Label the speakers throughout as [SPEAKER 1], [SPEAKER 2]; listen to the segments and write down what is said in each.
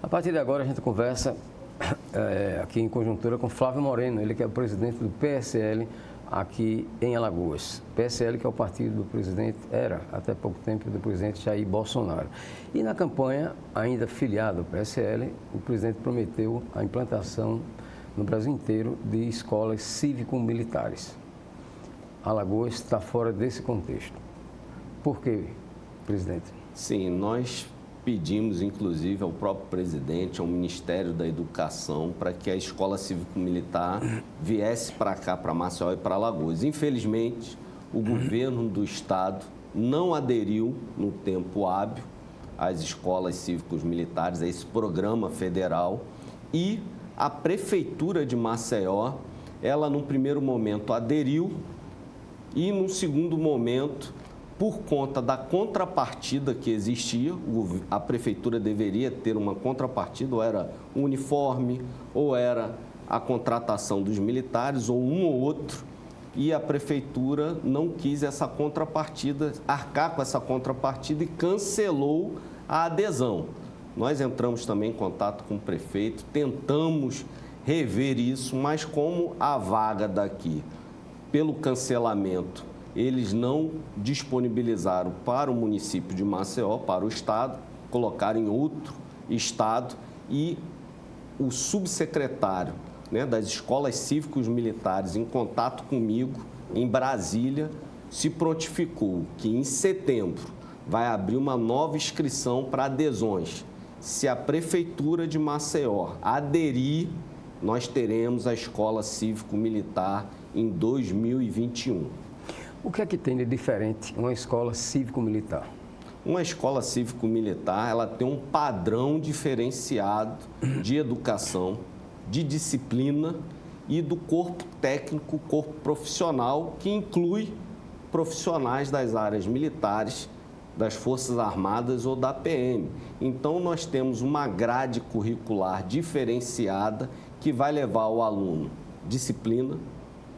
[SPEAKER 1] A partir de agora a gente conversa aqui em conjuntura com Flávio Moreno, ele que é o presidente do PSL aqui em Alagoas. PSL que é o partido do presidente, era até pouco tempo do presidente Jair Bolsonaro. E na campanha, ainda filiado ao PSL, o presidente prometeu a implantação no Brasil inteiro de escolas cívico-militares. Alagoas está fora desse contexto. Por quê, presidente?
[SPEAKER 2] Sim, nós pedimos, inclusive, ao próprio presidente, ao Ministério da Educação, para que a escola cívico-militar viesse para cá, para Maceió e para Alagoas. Infelizmente, o governo do estado não aderiu no tempo hábil às escolas cívicos militares, a esse programa federal, e a prefeitura de Maceió, ela num primeiro momento aderiu e num segundo momento, por conta da contrapartida que existia, a prefeitura deveria ter uma contrapartida, ou era um uniforme, ou era a contratação dos militares, ou um ou outro, e a prefeitura não quis essa contrapartida, arcar com essa contrapartida e cancelou a adesão. Nós entramos também em contato com o prefeito, tentamos rever isso, mas como a vaga daqui, pelo cancelamento, eles não disponibilizaram para o município de Maceió, para o estado, colocaram em outro estado, e o subsecretário, das escolas cívicos militares, em contato comigo, em Brasília, se prontificou que em setembro vai abrir uma nova inscrição para adesões. Se a prefeitura de Maceió aderir, nós teremos a escola cívico-militar em 2021.
[SPEAKER 1] O que é que tem de diferente uma escola cívico-militar?
[SPEAKER 2] Uma escola cívico-militar, ela tem um padrão diferenciado de educação, de disciplina e do corpo técnico, corpo profissional, que inclui profissionais das áreas militares, das Forças Armadas ou da PM. Então, nós temos uma grade curricular diferenciada que vai levar o aluno disciplina,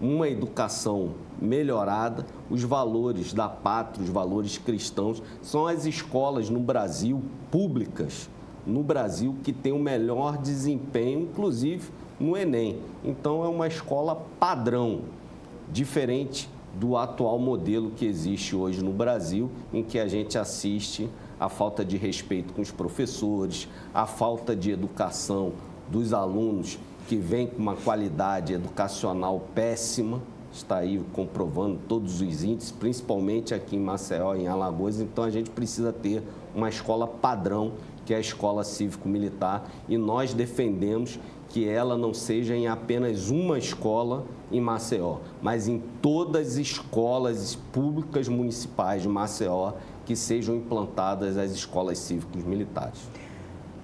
[SPEAKER 2] uma educação melhorada, os valores da pátria, os valores cristãos. São as escolas no Brasil, públicas, no Brasil, que têm o melhor desempenho, inclusive no Enem. Então, é uma escola padrão, diferente do atual modelo que existe hoje no Brasil, em que a gente assiste a falta de respeito com os professores, a falta de educação dos alunos, que vem com uma qualidade educacional péssima, está aí comprovando todos os índices, principalmente aqui em Maceió e em Alagoas. Então, a gente precisa ter uma escola padrão, que é a escola cívico-militar, e nós defendemos que ela não seja em apenas uma escola em Maceió, mas em todas as escolas públicas municipais de Maceió que sejam implantadas as escolas cívicos militares.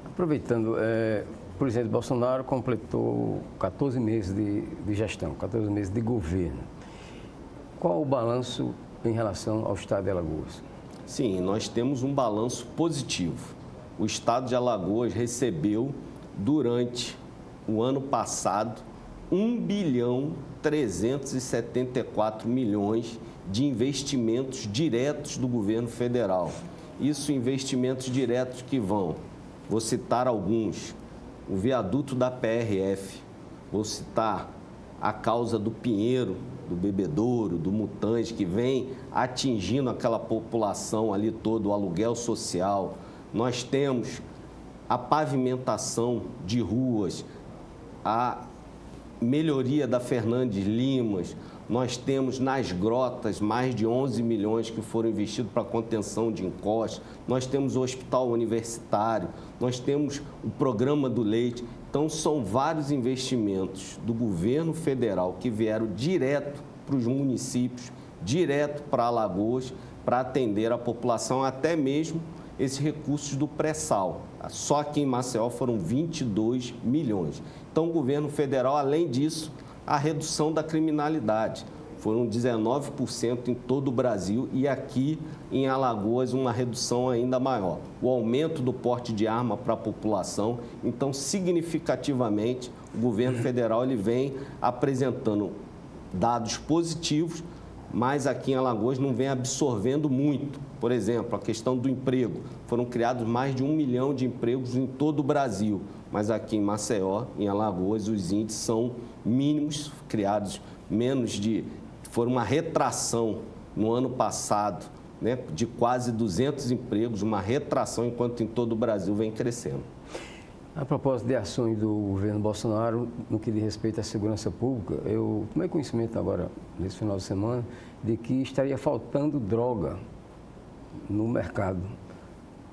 [SPEAKER 1] Aproveitando, o presidente Bolsonaro completou 14 meses de gestão, 14 meses de governo. Qual o balanço em relação ao estado de Alagoas?
[SPEAKER 2] Sim, nós temos um balanço positivo. O estado de Alagoas recebeu, durante o ano passado, 1.374 bilhões de investimentos diretos do governo federal. Isso, investimentos diretos que vão, vou citar alguns: o viaduto da PRF, vou citar a causa do Pinheiro, do Bebedouro, do Mutange, que vem atingindo aquela população ali toda, o aluguel social. Nós temos a pavimentação de ruas, a melhoria da Fernandes Limas, nós temos nas grotas mais de 11 milhões que foram investidos para contenção de encostas, nós temos o hospital universitário, nós temos o programa do leite. Então, são vários investimentos do governo federal que vieram direto para os municípios, direto para Alagoas, para atender a população, até mesmo esses recursos do pré-sal. Só aqui em Maceió foram 22 milhões. Então, o governo federal, além disso, a redução da criminalidade. Foram 19% em todo o Brasil e aqui em Alagoas uma redução ainda maior. O aumento do porte de arma para a população. Então, significativamente, o governo federal ele vem apresentando dados positivos, mas aqui em Alagoas não vem absorvendo muito. Por exemplo, a questão do emprego. Foram criados mais de 1 milhão de empregos em todo o Brasil, mas aqui em Maceió, em Alagoas, os índices são mínimos, criados menos de... Foi uma retração no ano passado, né, de quase 200 empregos, uma retração, enquanto em todo o Brasil vem crescendo.
[SPEAKER 1] A propósito de ações do governo Bolsonaro no que diz respeito à segurança pública, eu tomei conhecimento agora, nesse final de semana, de que estaria faltando droga no mercado.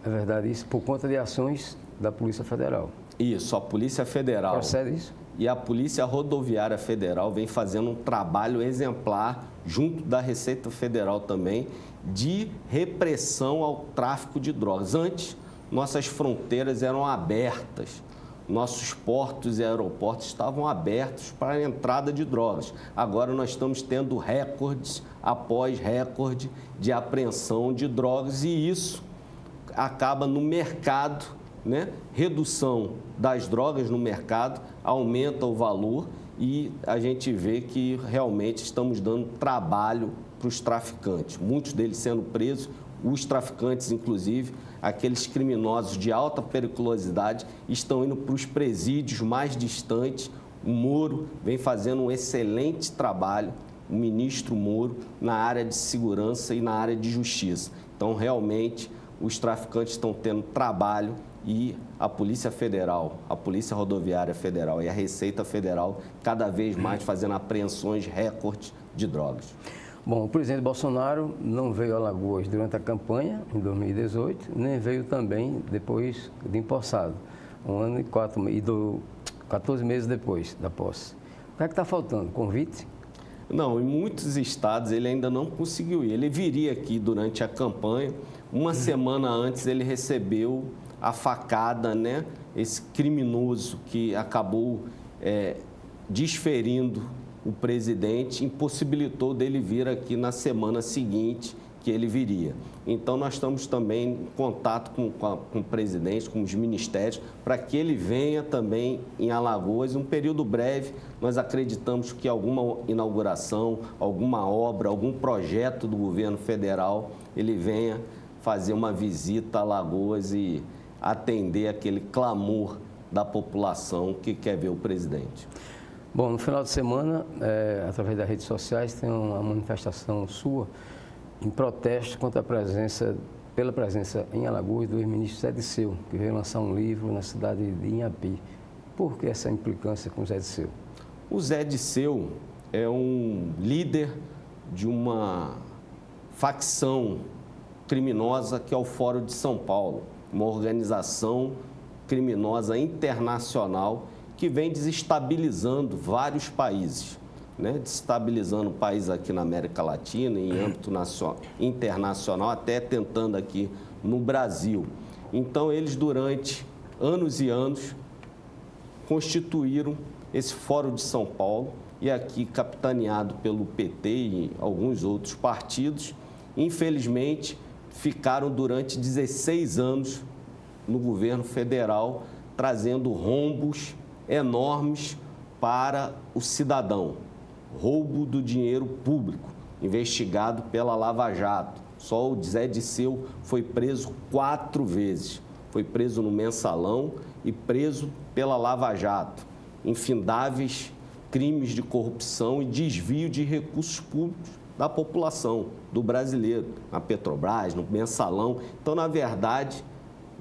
[SPEAKER 1] É verdade isso? Por conta de ações da Polícia Federal.
[SPEAKER 2] Isso, a Polícia Federal.
[SPEAKER 1] Procede isso?
[SPEAKER 2] E a Polícia Rodoviária Federal vem fazendo um trabalho exemplar, junto da Receita Federal também, de repressão ao tráfico de drogas. Antes, nossas fronteiras eram abertas, nossos portos e aeroportos estavam abertos para a entrada de drogas. Agora nós estamos tendo recordes após recorde de apreensão de drogas e isso acaba no mercado, né? Redução das drogas no mercado, aumenta o valor e a gente vê que realmente estamos dando trabalho para os traficantes, muitos deles sendo presos, os traficantes, inclusive, aqueles criminosos de alta periculosidade, estão indo para os presídios mais distantes. O Moro vem fazendo um excelente trabalho, o ministro Moro, na área de segurança e na área de justiça. Então, realmente, os traficantes estão tendo trabalho e a Polícia Federal, a Polícia Rodoviária Federal e a Receita Federal cada vez mais fazendo apreensões recordes de drogas.
[SPEAKER 1] Bom, o presidente Bolsonaro não veio a Alagoas durante a campanha, em 2018, nem veio também depois de empossado, 1 ano e 14 meses depois da posse. O que é que está faltando? Convite?
[SPEAKER 2] Não, em muitos estados ele ainda não conseguiu ir. Ele viria aqui durante a campanha. Uma semana antes ele recebeu a facada, né? Esse criminoso que acabou desferindo o presidente, impossibilitou dele vir aqui na semana seguinte que ele viria. Então, nós estamos também em contato com o presidente, com os ministérios, para que ele venha também em Alagoas, em um período breve. Nós acreditamos que alguma inauguração, alguma obra, algum projeto do governo federal, ele venha fazer uma visita a Alagoas e atender aquele clamor da população que quer ver o presidente.
[SPEAKER 1] Bom, no final de semana, através das redes sociais, tem uma manifestação sua em protesto contra pela presença em Alagoas do ex-ministro Zé Disseu, que veio lançar um livro na cidade de Inhapi. Por que essa implicância com o Zé Disseu?
[SPEAKER 2] O Zé Disseu é um líder de uma facção criminosa que é o Fórum de São Paulo, uma organização criminosa internacional que vem desestabilizando vários países, né? Desestabilizando o país aqui na América Latina, em âmbito internacional, até tentando aqui no Brasil. Então, eles, durante anos e anos, constituíram esse Fórum de São Paulo, e aqui capitaneado pelo PT e alguns outros partidos, infelizmente, ficaram durante 16 anos no governo federal, trazendo rombos enormes para o cidadão. Roubo do dinheiro público, investigado pela Lava Jato. Só o Zé Disseu foi preso 4 vezes. Foi preso no Mensalão e preso pela Lava Jato. Infindáveis crimes de corrupção e desvio de recursos públicos da população, do brasileiro, na Petrobras, no Mensalão. Então, na verdade,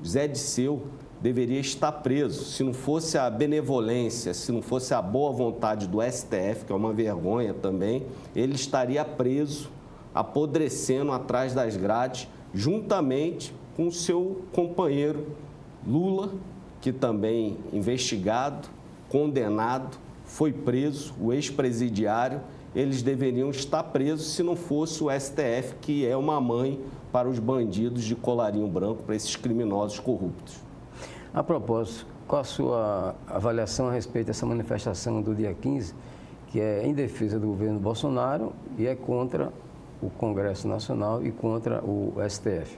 [SPEAKER 2] Zé Disseu deveria estar preso. Se não fosse a benevolência, se não fosse a boa vontade do STF, que é uma vergonha também, ele estaria preso, apodrecendo atrás das grades, juntamente com o seu companheiro Lula, que também investigado, condenado, foi preso, o ex-presidiário. Eles deveriam estar presos se não fosse o STF, que é uma mãe para os bandidos de colarinho branco, para esses criminosos corruptos.
[SPEAKER 1] A propósito, qual a sua avaliação a respeito dessa manifestação do dia 15, que é em defesa do governo Bolsonaro e é contra o Congresso Nacional e contra o STF?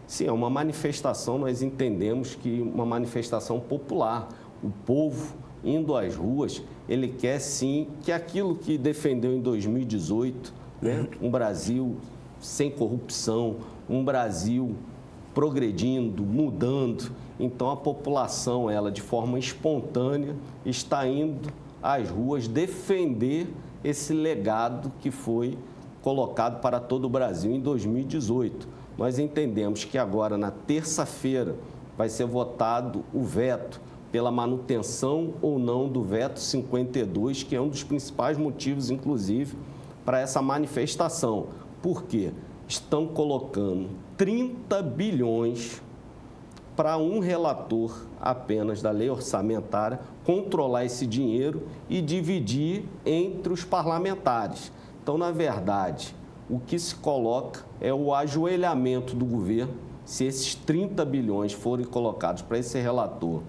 [SPEAKER 2] Sim, é uma manifestação, nós entendemos que uma manifestação popular. O povo indo às ruas, ele quer sim que aquilo que defendeu em 2018, né? Um Brasil sem corrupção, um Brasil progredindo, mudando. Então, a população, ela de forma espontânea, está indo às ruas defender esse legado que foi colocado para todo o Brasil em 2018. Nós entendemos que agora, na terça-feira, vai ser votado o veto pela manutenção ou não do veto 52, que é um dos principais motivos, inclusive, para essa manifestação. Por quê? Estão colocando 30 bilhões para um relator apenas da lei orçamentária controlar esse dinheiro e dividir entre os parlamentares. Então, na verdade, o que se coloca é o ajoelhamento do governo. Se esses 30 bilhões forem colocados para esse relator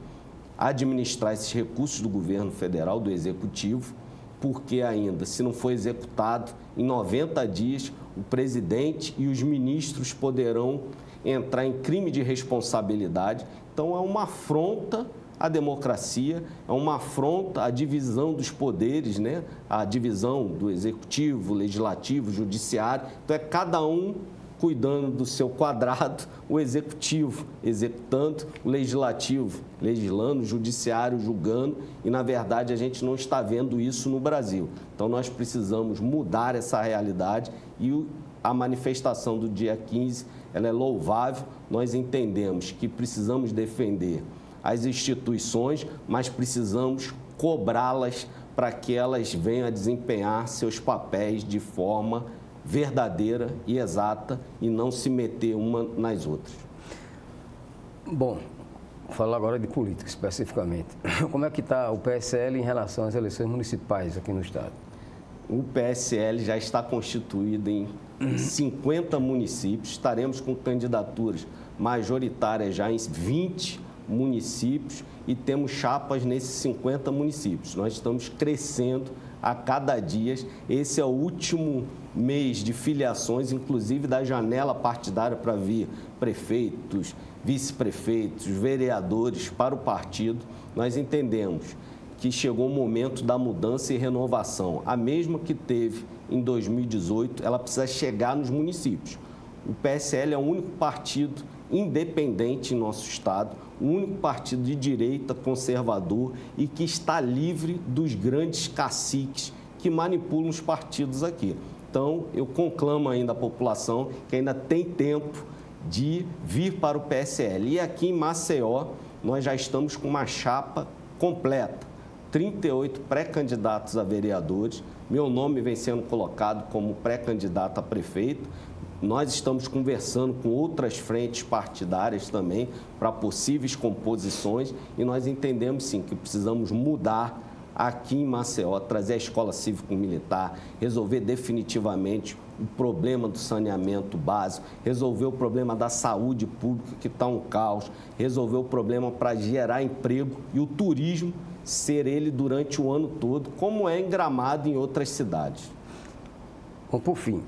[SPEAKER 2] administrar esses recursos do governo federal, do executivo, porque ainda, se não for executado, em 90 dias, o presidente e os ministros poderão entrar em crime de responsabilidade. Então, é uma afronta à democracia, é uma afronta à divisão dos poderes, né? A divisão do executivo, legislativo, judiciário. Então, é cada um cuidando do seu quadrado, o executivo executando, o legislativo legislando, o judiciário julgando, e, na verdade, a gente não está vendo isso no Brasil. Então, nós precisamos mudar essa realidade e a manifestação do dia 15, ela é louvável. Nós entendemos que precisamos defender as instituições, mas precisamos cobrá-las para que elas venham a desempenhar seus papéis de forma verdadeira e exata e não se meter uma nas outras.
[SPEAKER 1] Bom, vou falar agora de política especificamente. Como é que está o PSL em relação às eleições municipais aqui no estado?
[SPEAKER 2] O PSL já está constituído em 50 municípios, estaremos com candidaturas majoritárias já em 20 municípios e temos chapas nesses 50 municípios. Nós estamos crescendo a cada dia. Esse é o último mês de filiações, inclusive da janela partidária para vir prefeitos, vice-prefeitos, vereadores para o partido. Nós entendemos que chegou o momento da mudança e renovação. A mesma que teve em 2018, ela precisa chegar nos municípios. O PSL é o único partido independente em nosso estado, o único partido de direita conservador e que está livre dos grandes caciques que manipulam os partidos aqui. Então, eu conclamo ainda a população que ainda tem tempo de vir para o PSL. E aqui em Maceió, nós já estamos com uma chapa completa, 38 pré-candidatos a vereadores. Meu nome vem sendo colocado como pré-candidato a prefeito. Nós estamos conversando com outras frentes partidárias também para possíveis composições e nós entendemos, sim, que precisamos mudar aqui em Maceió, trazer a escola cívico-militar, resolver definitivamente o problema do saneamento básico, resolver o problema da saúde pública, que está um caos, resolver o problema para gerar emprego e o turismo ser ele durante o ano todo, como é em Gramado e em outras cidades.
[SPEAKER 1] Bom, por fim,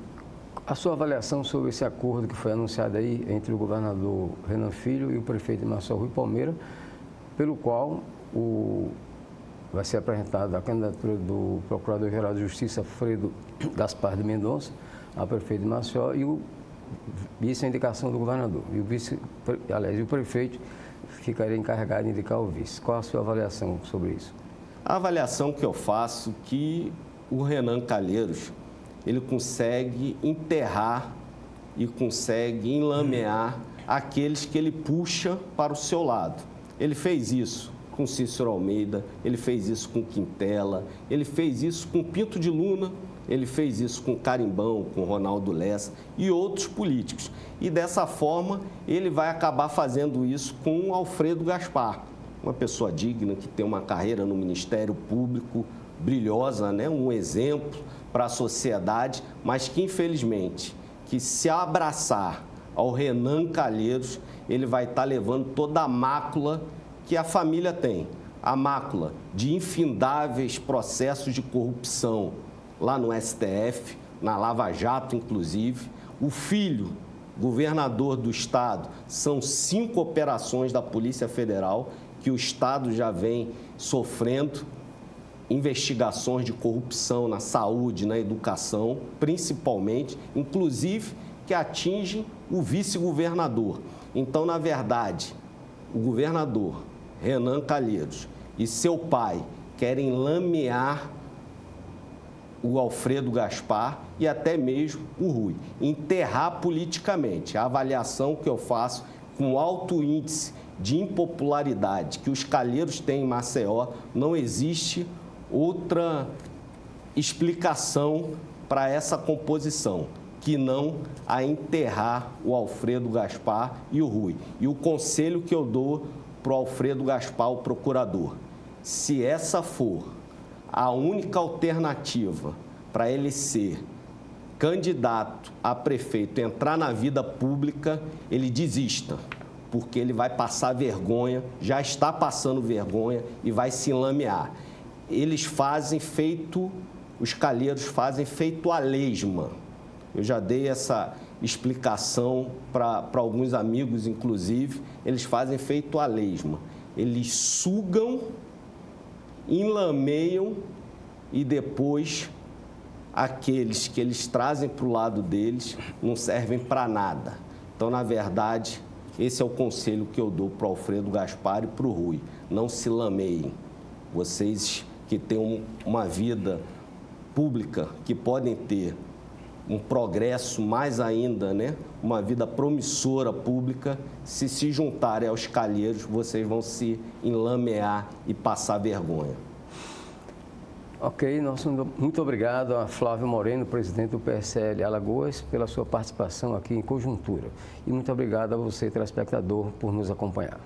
[SPEAKER 1] a sua avaliação sobre esse acordo que foi anunciado aí entre o governador Renan Filho e o prefeito de Maceió, Rui Palmeira, pelo qual vai ser apresentada a candidatura do Procurador-Geral de Justiça, Fredo Gaspar de Mendonça, a prefeito de Maceió, e isso é a indicação do governador. E o prefeito ficaria encarregado de indicar o vice. Qual a sua avaliação sobre isso?
[SPEAKER 2] A avaliação que eu faço é que o Renan Calheiros, ele consegue enterrar e consegue enlamear aqueles que ele puxa para o seu lado. Ele fez isso com Cícero Almeida, ele fez isso com Quintela, ele fez isso com Pinto de Luna, ele fez isso com Carimbão, com Ronaldo Lessa e outros políticos. E dessa forma, ele vai acabar fazendo isso com Alfredo Gaspar, uma pessoa digna, que tem uma carreira no Ministério Público brilhosa, né? Um exemplo para a sociedade, mas que, infelizmente, que se abraçar ao Renan Calheiros, ele vai estar levando toda a mácula que a família tem, a mácula de infindáveis processos de corrupção lá no STF, na Lava Jato, inclusive. O filho, governador do estado, são 5 operações da Polícia Federal que o estado já vem sofrendo investigações de corrupção na saúde, na educação, principalmente, inclusive que atingem o vice-governador. Então, na verdade, o governador Renan Calheiros e seu pai querem lamear o Alfredo Gaspar e até mesmo o Rui, enterrar politicamente. A avaliação que eu faço com alto índice de impopularidade que os Calheiros têm em Maceió, não existe outra explicação para essa composição, que não a enterrar o Alfredo Gaspar e o Rui. E o conselho que eu dou para o Alfredo Gaspar, o procurador, se essa for a única alternativa para ele ser candidato a prefeito, entrar na vida pública, ele desista, porque ele vai passar vergonha, já está passando vergonha e vai se lamear. Eles fazem feito, os Calheiros fazem feito a lesma. Eu já dei essa explicação para alguns amigos, inclusive, eles fazem feito a lesma. Eles sugam, enlameiam e depois aqueles que eles trazem para o lado deles não servem para nada. Então, na verdade, esse é o conselho que eu dou para o Alfredo Gaspar e para o Rui. Não se lameiem. Vocês que têm uma vida pública, que podem ter um progresso mais ainda, né? Uma vida promissora pública, se juntarem aos Calheiros, vocês vão se enlamear e passar vergonha.
[SPEAKER 1] Ok, muito obrigado a Flávio Moreno, presidente do PSL Alagoas, pela sua participação aqui em Conjuntura. E muito obrigado a você, telespectador, por nos acompanhar.